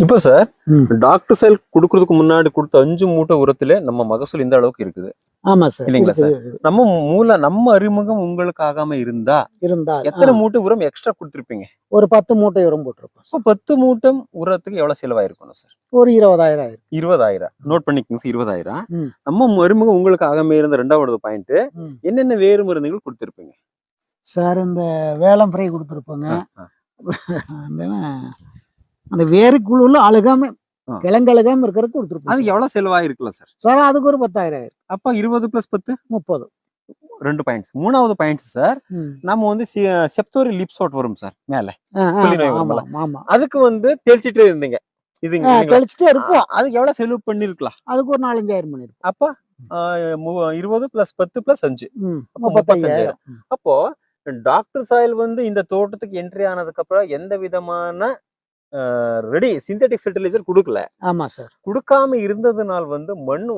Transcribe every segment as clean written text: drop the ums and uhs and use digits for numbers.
இப்போ சார் ம். டாக்டர் சைல் குடுக்கறதுக்கு முன்னாடி கொடுத்த 5 மூட்டை உரத்திலே நம்ம மகசூல் இந்த அளவுக்கு இருக்குது ஆமா சார். இல்லைங்களா இருக்குது, சார்? இருக்குது. நம்ம அறிமுகம் உங்களுக்கு ஆகாம இருந்தா இருந்தால் எத்தனை மூட்டை உரம் எக்ஸ்ட்ரா கொடுத்துருப்பீங்க? ஒரு 10 மூட்டை உரம் போட்டிருப்போம் இப்போ சார். 10 மூட்டை உரத்துக்கு எவ்வளவு செலவாயிருக்கணும் சார்? ஒரு 20,000 ஆயிருக்கு. 20,000. நோட் பண்ணிக்கங்க சார், 20,000. ம். நம்ம அறிமுகம் உங்களுக்கு ஆகாம இருந்த ரெண்டாவது பாயிண்ட், ம். என்னென்ன வேறு மருந்துகள் கொடுத்துருப்பீங்க? சார் இந்த வேலம் ஃப்ரை கொடுத்துருப்போங்க. ஆ. அந்த வேருக்குள்ள அழுகாம ஆ. கிழங்கழுகாம இருக்கிறதுக்கு கொடுத்துருப்போம் அது சார். எவ்வளவு செலவாயிருக்கலாம் சார்? சார் அதுக்கு ஒரு 10,000 ஆயிருக்கு. அப்ப 20 + 10 30. 2 பாயிண்ட்ஸ். மூணாவது பாயிண்ட் சார், ம். நம்ம செப்டோரி லிப்ஸோட் வரும் சார் மேல. ஆ, ஆ, புள்ளி நோய் ஆமா, வரும்ல? ஆமா. அதுக்கு தெளிச்சிட்டே இருந்தீங்க. இது ஆ, தெளிச்சுட்டே இருக்கும். அதுக்கு எவ்வளவு செலவு பண்ணிருக்கலாம்? அதுக்கு ஒரு 4-5,000 பண்ணிருப்போம். அப்ப 20 + 10 + 5 அப்ப 35,000. 35,000. அப்போ டாக்டர் சாயில் இந்த தோட்டத்துக்கு என்ட்ரி ஆனதுக்கு அப்புறம் எந்த விதமான ரெடி சிந்தட்டிக் ஃபெர்டிலைசர் கொடுக்கல. ஆமா சார். கொடுக்காம இருந்ததுனால் மண்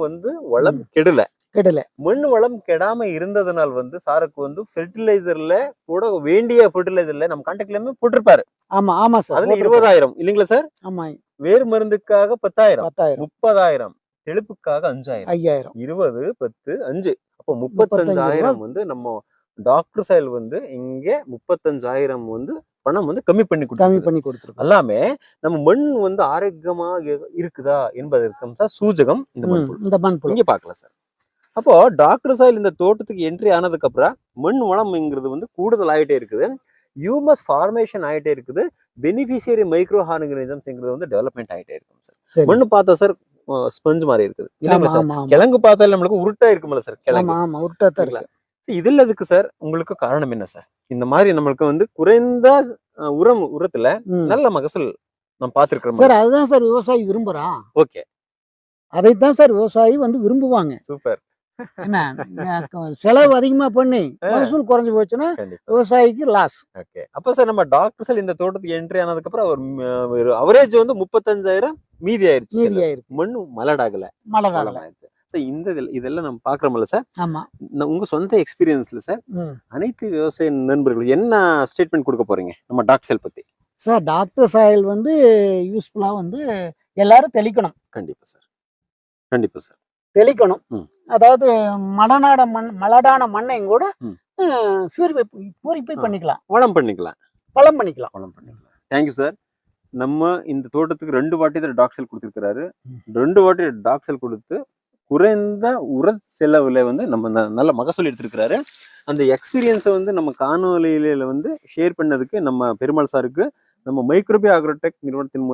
வளம் கெடல. கெடல. மண் வளம் கெடாம இருந்ததுனால் சாருக்கு ஃபெர்டிலைசர்ல கூட வேண்டிய ஃபெர்டிலைசர்ல நம்ம கான்டாக்ட்லயுமே போட்டிருப்பாரு. ஆமா, ஆமா சார். அதுல 20,000 இல்லைங்களா சார்? ஆமா. வேறு மருந்துக்காக 10,000, 10,000, 30,000, தெளிப்புக்காக 5,000, 5,000, 20, 10, 5. அப்போ 35,000 நம்ம டாக்டர் சாயில் இங்க 35,000 பணம் கம்மி பண்ணி கொடுத்துருக்கோம். எல்லாமே நம்ம மண் ஆரோக்கியமா இருக்குதா என்பதற்கு சூஜகம் இந்த மண்புழு. இந்த மண்புழு இங்க பாக்கலாம் சார். அப்போ டாக்டர் சாயில் இந்த தோட்டத்துக்கு என்ட்ரி ஆனதுக்கு அப்புறம் மண் வளம்ங்கிறது கூடுதல் ஆயிட்டே இருக்குது. ஹியூமஸ் ஃபார்மேஷன் ஆயிட்டே இருக்குது. பெனிஃபிஷியரி மைக்ரோ ஆர்கானிசம்ஸ்ங்கிறது டெவலப்மெண்ட் ஆயிட்டே இருக்கும் சார். மண்ணு பார்த்தா சார் ஸ்பஞ்ச் மாதிரி இருக்குது இல்லைங்களா சார்? கிழங்கு பார்த்தாலும் நம்மளுக்கு உருட்டா இருக்கும்ல சார் கிழங்கு? ஆமா, உருட்டா தான் இருக்கு. இதுல எதுக்கு சார் உங்களுக்கு காரணம் என்ன சார்? இந்த மாதிரி நம்மளுக்கு குறைந்த உரத்துல நல்ல மகசூல் நம்ம பார்த்திருக்கிறோம் சார். அதுதான் சார் விவசாயி விரும்புறான். ஓகே, அதைத்தான் சார் விவசாயி விரும்புவாங்க. சூப்பர். என்ன செலவு அதிகமா பண்ணி மகசூல் குறைஞ்சு போச்சுன்னா விவசாயிக்கு லாஸ். ஓகே, அப்ப சார் நம்ம டாக்டர் சார் இந்த தோட்டத்துக்கு என்ட்ரி ஆனதுக்கு அப்புறம் ஒரு அவரேஜ் 35,000 மீதி ஆயிருச்சு. மண்ணு மலடாகல. ஆயிடுச்சு. இதெல்லாம் நம்ம பாக்குறோம்ல சார்? ஆமா. உங்க சொந்த எக்ஸ்பீரியன்ஸ்ல சார் அனைத்து விவசாய நண்பர்கள் என்ன ஸ்டேட்மெண்ட் கொடுக்க போறீங்க நம்ம டாக்டர் சாயில் பத்தி? சார் டாக்டர் சாயில் யூஸ்ஃபுல்லா எல்லாரும் தெளிக்கணும். கண்டிப்பா சார், கண்டிப்பா சார் தெளிக்கணும். அதாவது மலடான மண்ணையும் கூட பியூரிஃபை பண்ணிக்கலாம், வளம் பண்ணிக்கலாம். Thank you sir. நம்ம இந்த தோட்டத்துக்கு 2 வாட்டி டாக்டர் சாயில் கொடுத்திருக்கிறாரு. 2 வாட்டி டாக்டர் சாயில் கொடுத்து குறைந்த உர செலவுல நம்ம நல்ல மகசூல் எடுத்திருக்கிறாரு. அந்த எக்ஸ்பீரியன்ஸை நம்ம காணொலியில ஷேர் பண்ணதுக்கு நம்ம பெருமாள் சாருக்கு நம்ம மைக்ரோபி அக்ரோடெக் நிறுவனத்தின்